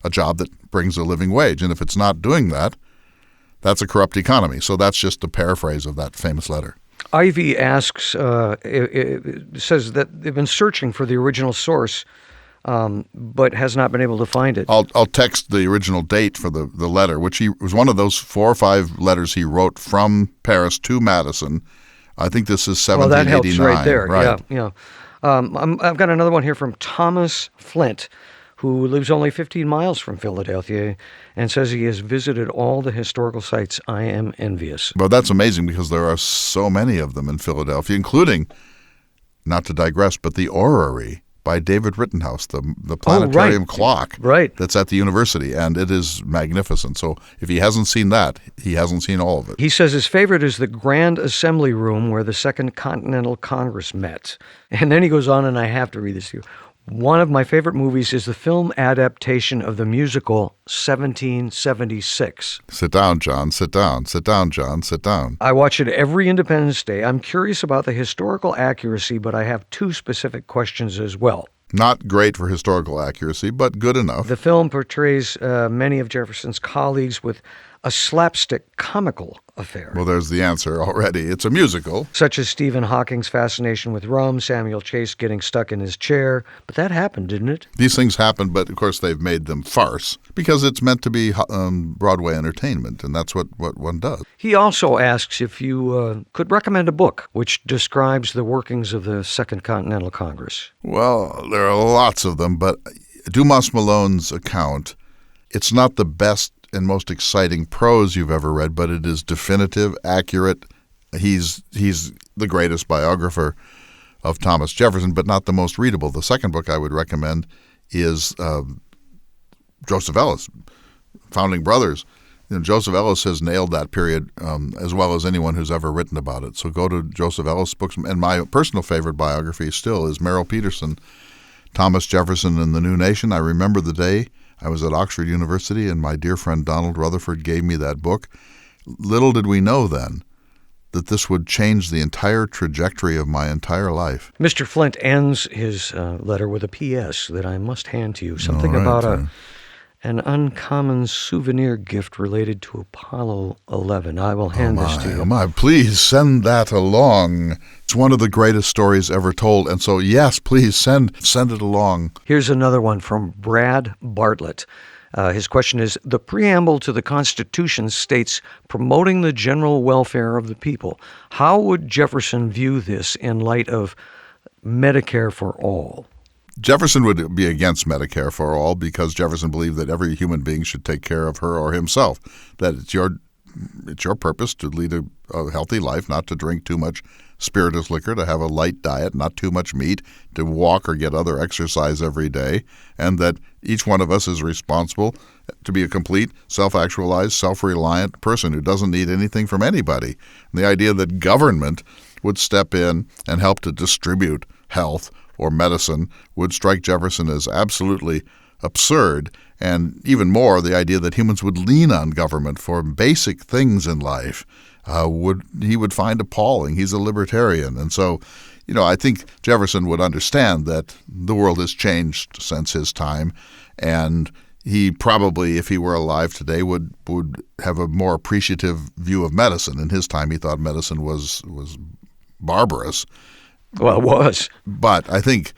a job that brings a living wage. And if it's not doing that, that's a corrupt economy. So that's just a paraphrase of that famous letter. Ivy asks, it says that they've been searching for the original source, but has not been able to find it. I'll text the original date for the letter, which was one of those 4 or 5 letters he wrote from Paris to Madison. I think this is 1789. Well, that helps right there. Right. Yeah. I've got another one here from Thomas Flint, who lives only 15 miles from Philadelphia and says he has visited all the historical sites. I am envious. Well, that's amazing because there are so many of them in Philadelphia, including, not to digress, but the Orrery by David Rittenhouse, the planetarium clock that's at the university, and it is magnificent. So if he hasn't seen that, he hasn't seen all of it. He says his favorite is the Grand Assembly Room where the Second Continental Congress met. And then he goes on, and I have to read this to you. One of my favorite movies is the film adaptation of the musical 1776. Sit down, John. Sit down. Sit down, John. Sit down. I watch it every Independence Day. I'm curious about the historical accuracy, but I have 2 specific questions as well. Not great for historical accuracy, but good enough. The film portrays many of Jefferson's colleagues with a slapstick comical affair. Well, there's the answer already. It's a musical. Such as Stephen Hawking's fascination with rum, Samuel Chase getting stuck in his chair. But that happened, didn't it? These things happen, but of course they've made them farce because it's meant to be Broadway entertainment, and that's what one does. He also asks if you could recommend a book which describes the workings of the Second Continental Congress. Well, there are lots of them, but Dumas Malone's account, it's not the best and most exciting prose you've ever read, but it is definitive, accurate. He's the greatest biographer of Thomas Jefferson, but not the most readable. The second book I would recommend is Joseph Ellis, Founding Brothers. Joseph Ellis has nailed that period as well as anyone who's ever written about it. So go to Joseph Ellis books. And my personal favorite biography still is Merrill Peterson, Thomas Jefferson and the New Nation. I remember the day I was at Oxford University and my dear friend Donald Rutherford gave me that book. Little did we know then that this would change the entire trajectory of my entire life. Mr. Flint ends his letter with a P.S. that I must hand to you. Something about an uncommon souvenir gift related to Apollo 11. I will hand this to you. Oh my, please send that along. It's one of the greatest stories ever told. And so, yes, please send it along. Here's another one from Brad Bartlett. His question is, the preamble to the Constitution states promoting the general welfare of the people. How would Jefferson view this in light of Medicare for all? Jefferson would be against Medicare for all because Jefferson believed that every human being should take care of her or himself, that it's your purpose to lead a healthy life, not to drink too much spirituous liquor, to have a light diet, not too much meat, to walk or get other exercise every day, and that each one of us is responsible to be a complete, self-actualized, self-reliant person who doesn't need anything from anybody. And the idea that government would step in and help to distribute health or medicine would strike Jefferson as absolutely absurd, and even more, the idea that humans would lean on government for basic things in life he would find appalling. He's a libertarian, and so, I think Jefferson would understand that the world has changed since his time, and he probably, if he were alive today, would have a more appreciative view of medicine. In his time, he thought medicine was barbarous. Well, it was. But I think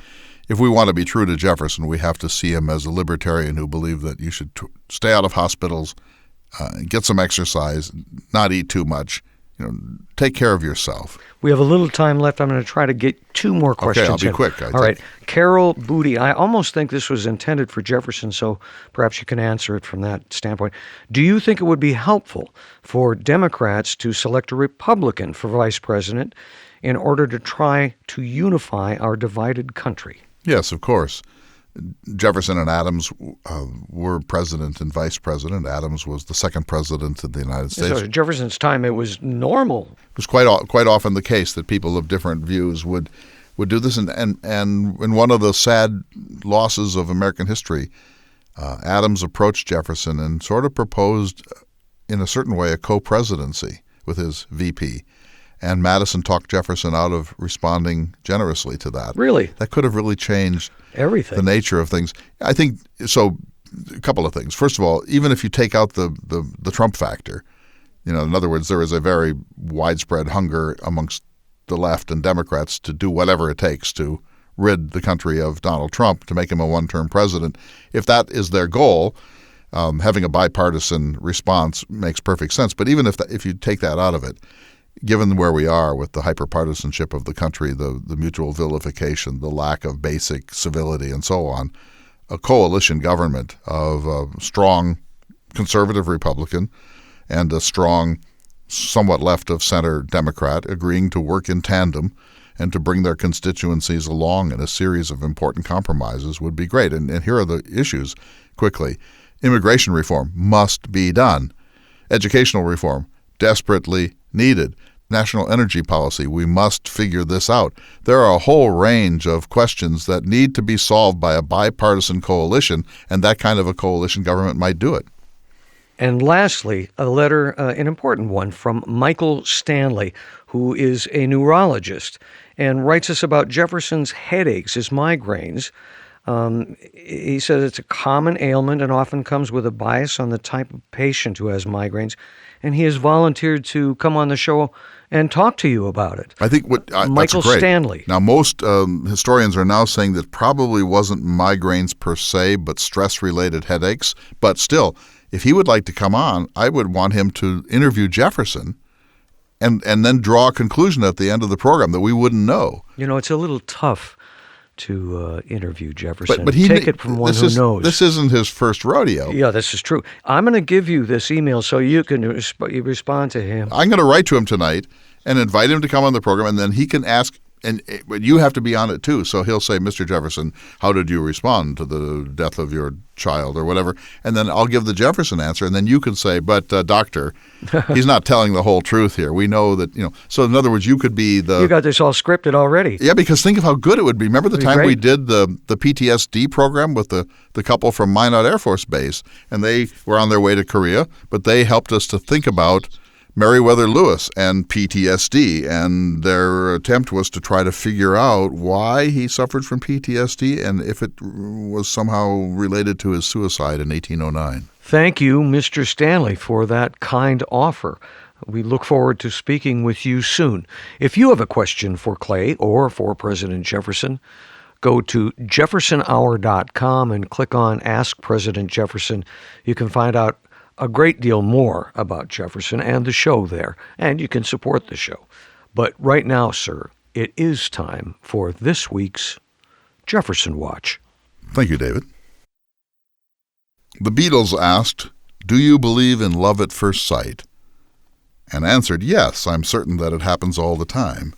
if we want to be true to Jefferson, we have to see him as a libertarian who believed that you should stay out of hospitals, get some exercise, not eat too much, take care of yourself. We have a little time left. I'm going to try to get 2 more questions. Okay, I'll be quick. All right. Carol Booty, I almost think this was intended for Jefferson, so perhaps you can answer it from that standpoint. Do you think it would be helpful for Democrats to select a Republican for vice president in order to try to unify our divided country? Yes, of course. Jefferson and Adams were president and vice president. Adams was the second president of the United States. So at Jefferson's time, it was normal. It was quite often the case that people of different views would would do this. And in one of the sad losses of American history, Adams approached Jefferson and sort of proposed, in a certain way, a co-presidency with his VP. And Madison talked Jefferson out of responding generously to that. Really? That could have really changed Everything. the nature of things. I think so. A couple of things. First of all, even if you take out the Trump factor, in other words, there is a very widespread hunger amongst the left and Democrats to do whatever it takes to rid the country of Donald Trump, to make him a one-term president. If that is their goal, having a bipartisan response makes perfect sense. But even if you take that out of it, given where we are with the hyperpartisanship of the country, the mutual vilification, the lack of basic civility, and so on, a coalition government of a strong conservative Republican and a strong, somewhat left-of-center Democrat agreeing to work in tandem and to bring their constituencies along in a series of important compromises would be great. And here are the issues quickly. Immigration reform must be done. Educational reform, desperately needed. National energy policy, we must figure this out. There are a whole range of questions that need to be solved by a bipartisan coalition, and that kind of a coalition government might do it. And lastly, a letter, an important one, from Michael Stanley, who is a neurologist and writes us about Jefferson's headaches, his migraines. He says it's a common ailment and often comes with a bias on the type of patient who has migraines, and he has volunteered to come on the show and talk to you about it. I think Michael that's great. Stanley. Now, most historians are now saying that probably wasn't migraines per se, but stress-related headaches. But still, if he would like to come on, I would want him to interview Jefferson and then draw a conclusion at the end of the program that we wouldn't know. It's a little tough to interview Jefferson. But Take it from one who knows. This isn't his first rodeo. Yeah, this is true. I'm going to give you this email so you can respond to him. I'm going to write to him tonight and invite him to come on the program, and then he can ask, but you have to be on it too. So he'll say, Mr. Jefferson, how did you respond to the death of your child or whatever? And then I'll give the Jefferson answer, and then you can say, but doctor, he's not telling the whole truth here. We know that, So in other words, you could be the... You got this all scripted already. Yeah, because think of how good it would be. Remember the time we did the PTSD program with the couple from Minot Air Force Base, and they were on their way to Korea, but they helped us to think about Meriwether Lewis and PTSD, and their attempt was to try to figure out why he suffered from PTSD and if it was somehow related to his suicide in 1809. Thank you, Mr. Stanley, for that kind offer. We look forward to speaking with you soon. If you have a question for Clay or for President Jefferson, go to jeffersonhour.com and click on Ask President Jefferson. You can find out a great deal more about Jefferson and the show there, and you can support the show. But right now, sir, it is time for this week's Jefferson Watch. Thank you, David. The Beatles asked, "Do you believe in love at first sight?" and answered, "Yes, I'm certain that it happens all the time."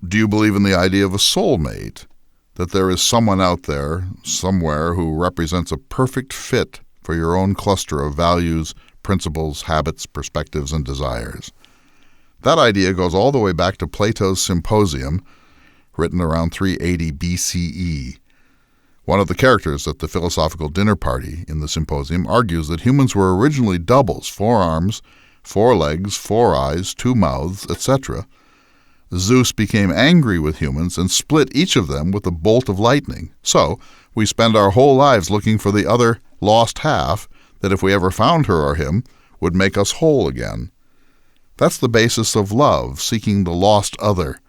Do you believe in the idea of a soulmate, that there is someone out there, somewhere, who represents a perfect fit for your own cluster of values, principles, habits, perspectives, and desires? That idea goes all the way back to Plato's Symposium, written around 380 BCE. One of the characters at the philosophical dinner party in the Symposium argues that humans were originally doubles, 4 arms, 4 legs, 4 eyes, 2 mouths, etc. Zeus became angry with humans and split each of them with a bolt of lightning. So we spend our whole lives looking for the other lost half that, if we ever found her or him, would make us whole again. That's the basis of love, seeking the lost other,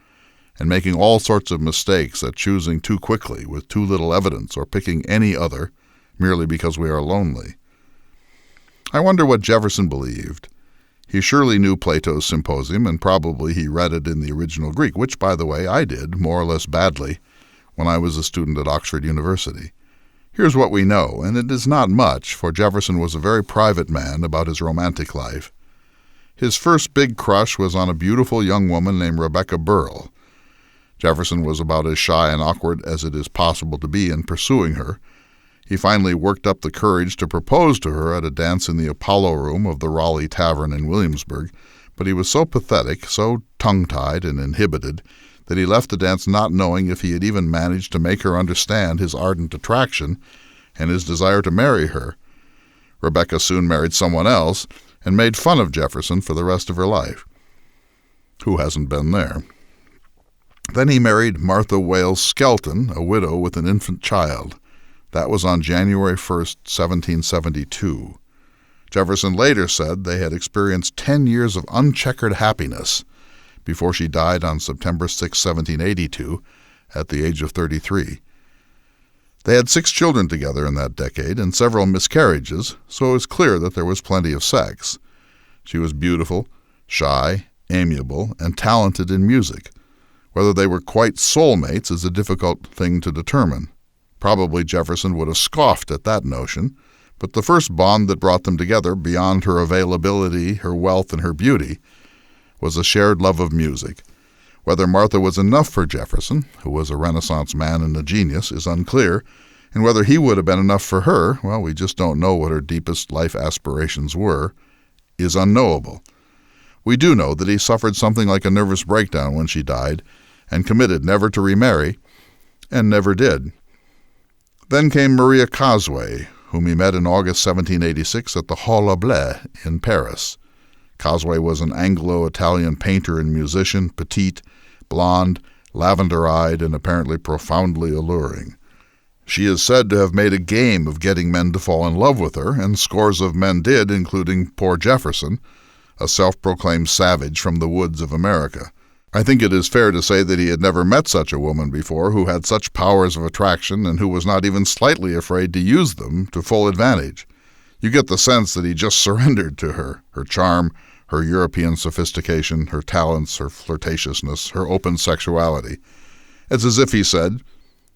and making all sorts of mistakes at choosing too quickly with too little evidence, or picking any other merely because we are lonely. I wonder what Jefferson believed. He surely knew Plato's Symposium, and probably he read it in the original Greek, which, by the way, I did, more or less badly, when I was a student at Oxford University. Here's what we know, and it is not much, for Jefferson was a very private man about his romantic life. His first big crush was on a beautiful young woman named Rebecca Burl. Jefferson was about as shy and awkward as it is possible to be in pursuing her. He finally worked up the courage to propose to her at a dance in the Apollo Room of the Raleigh Tavern in Williamsburg, but he was so pathetic, so tongue-tied and inhibited that he left the dance not knowing if he had even managed to make her understand his ardent attraction and his desire to marry her. Rebecca soon married someone else and made fun of Jefferson for the rest of her life. Who hasn't been there? Then he married Martha Wales Skelton, a widow with an infant child. That was on January 1st, 1772. Jefferson later said they had experienced 10 years of uncheckered happiness before she died on September 6, 1782, at the age of 33. They had 6 children together in that decade and several miscarriages, so it was clear that there was plenty of sex. She was beautiful, shy, amiable, and talented in music. Whether they were quite soulmates is a difficult thing to determine. Probably Jefferson would have scoffed at that notion, but the first bond that brought them together, beyond her availability, her wealth, and her beauty, was a shared love of music. Whether Martha was enough for Jefferson, who was a Renaissance man and a genius, is unclear, and whether he would have been enough for her, well, we just don't know what her deepest life aspirations were, is unknowable. We do know that he suffered something like a nervous breakdown when she died, and committed never to remarry, and never did. Then came Maria Cosway, whom he met in August 1786 at the Hall au Blé in Paris. Cosway was an Anglo-Italian painter and musician, petite, blonde, lavender-eyed, and apparently profoundly alluring. She is said to have made a game of getting men to fall in love with her, and scores of men did, including poor Jefferson, a self-proclaimed savage from the woods of America. I think it is fair to say that he had never met such a woman before who had such powers of attraction and who was not even slightly afraid to use them to full advantage. You get the sense that he just surrendered to her charm, her European sophistication, her talents, her flirtatiousness, her open sexuality. It's as if he said,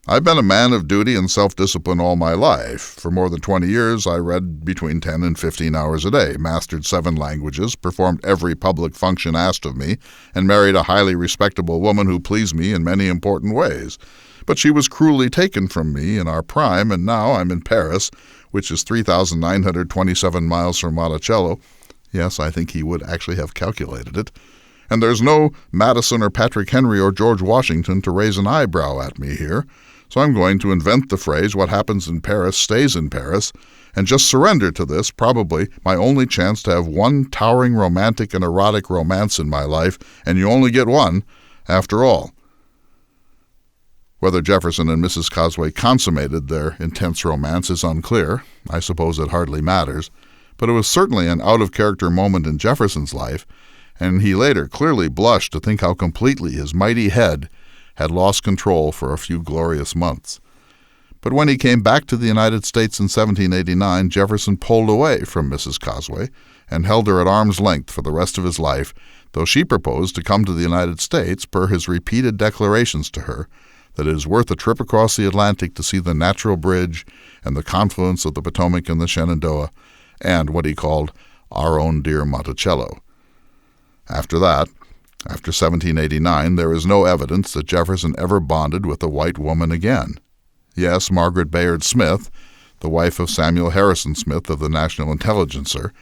"I've been a man of duty and self-discipline all my life. For more than 20 years, I read between 10 and 15 hours a day, mastered 7 languages, performed every public function asked of me, and married a highly respectable woman who pleased me in many important ways. But she was cruelly taken from me in our prime, and now I'm in Paris, which is 3,927 miles from Monticello." Yes, I think he would actually have calculated it. "And there's no Madison or Patrick Henry or George Washington to raise an eyebrow at me here. So I'm going to invent the phrase, 'What happens in Paris stays in Paris,' and just surrender to this, probably my only chance to have one towering romantic and erotic romance in my life, and you only get one, after all." Whether Jefferson and Mrs. Cosway consummated their intense romance is unclear. I suppose it hardly matters. But it was certainly an out-of-character moment in Jefferson's life, and he later clearly blushed to think how completely his mighty head had lost control for a few glorious months. But when he came back to the United States in 1789, Jefferson pulled away from Mrs. Cosway and held her at arm's length for the rest of his life, though she proposed to come to the United States per his repeated declarations to her that it is worth a trip across the Atlantic to see the Natural Bridge and the confluence of the Potomac and the Shenandoah, and what he called our own dear Monticello. After that, after 1789, there is no evidence that Jefferson ever bonded with a white woman again. Yes, Margaret Bayard Smith, the wife of Samuel Harrison Smith of the National Intelligencer,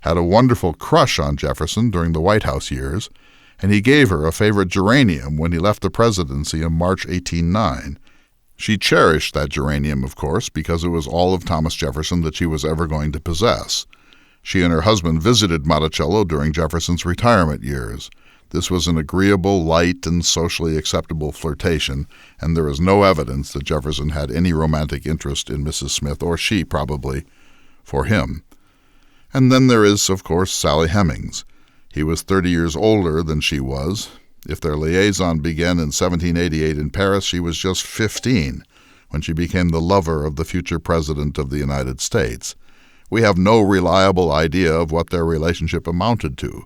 had a wonderful crush on Jefferson during the White House years, and he gave her a favorite geranium when he left the presidency in March 1809. She cherished that geranium, of course, because it was all of Thomas Jefferson that she was ever going to possess. She and her husband visited Monticello during Jefferson's retirement years. This was an agreeable, light, and socially acceptable flirtation, and there is no evidence that Jefferson had any romantic interest in Mrs. Smith, or she, probably, for him. And then there is, of course, Sally Hemings. He was 30 years older than she was. If their liaison began in 1788 in Paris, she was just 15 when she became the lover of the future President of the United States. We have no reliable idea of what their relationship amounted to,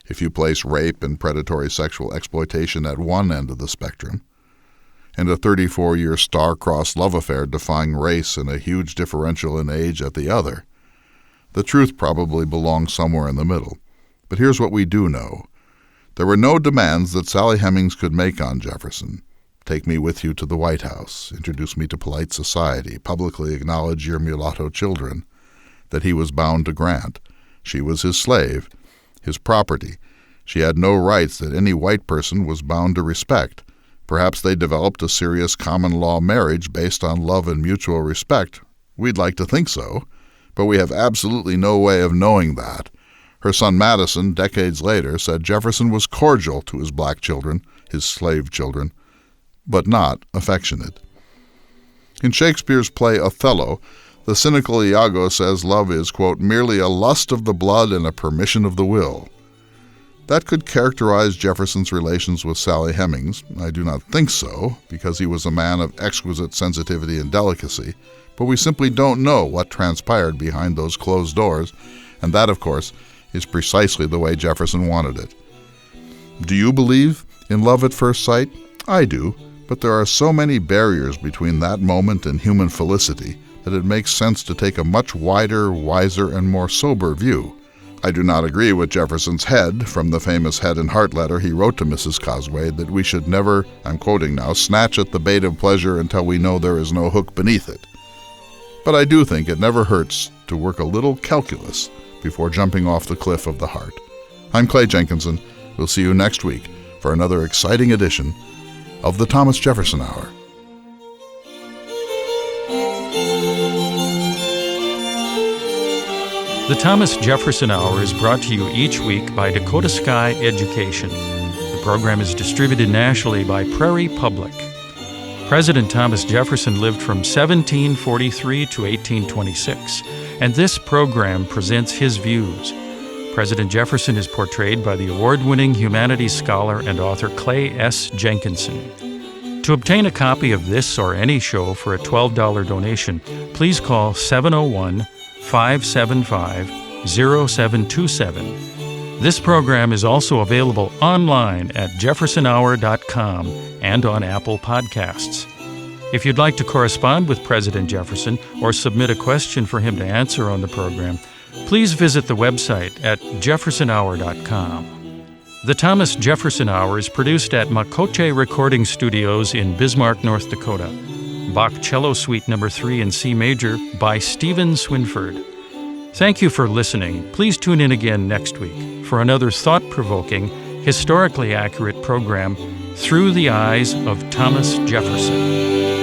if you place rape and predatory sexual exploitation at one end of the spectrum, and a 34-year star-crossed love affair defying race and a huge differential in age at the other. The truth probably belongs somewhere in the middle. But here's what we do know. There were no demands that Sally Hemings could make on Jefferson. Take me with you to the White House, introduce me to polite society, publicly acknowledge your mulatto children, that he was bound to grant. She was his slave, his property. She had no rights that any white person was bound to respect. Perhaps they developed a serious common law marriage based on love and mutual respect. We'd like to think so, but we have absolutely no way of knowing that. Her son Madison, decades later, said Jefferson was cordial to his black children, his slave children, but not affectionate. In Shakespeare's play Othello, the cynical Iago says love is, quote, merely a lust of the blood and a permission of the will. That could characterize Jefferson's relations with Sally Hemings. I do not think so, because he was a man of exquisite sensitivity and delicacy, but we simply don't know what transpired behind those closed doors, and that, of course, is precisely the way Jefferson wanted it. Do you believe in love at first sight? I do, but there are so many barriers between that moment and human felicity that it makes sense to take a much wider, wiser, and more sober view. I do not agree with Jefferson's head from the famous Head and Heart letter he wrote to Mrs. Cosway that we should never, I'm quoting now, snatch at the bait of pleasure until we know there is no hook beneath it. But I do think it never hurts to work a little calculus before jumping off the cliff of the heart. I'm Clay Jenkinson. We'll see you next week for another exciting edition of the Thomas Jefferson Hour. The Thomas Jefferson Hour is brought to you each week by Dakota Sky Education. The program is distributed nationally by Prairie Public. President Thomas Jefferson lived from 1743 to 1826, and this program presents his views. President Jefferson is portrayed by the award-winning humanities scholar and author Clay S. Jenkinson. To obtain a copy of this or any show for a $12 donation, please call 701-575-0727. This program is also available online at jeffersonhour.com and on Apple Podcasts. If you'd like to correspond with President Jefferson or submit a question for him to answer on the program, please visit the website at jeffersonhour.com. The Thomas Jefferson Hour is produced at Makoche Recording Studios in Bismarck, North Dakota. Bach Cello Suite No. 3 in C Major by Stephen Swinford. Thank you for listening. Please tune in again next week for another thought-provoking, historically accurate program, Through the Eyes of Thomas Jefferson.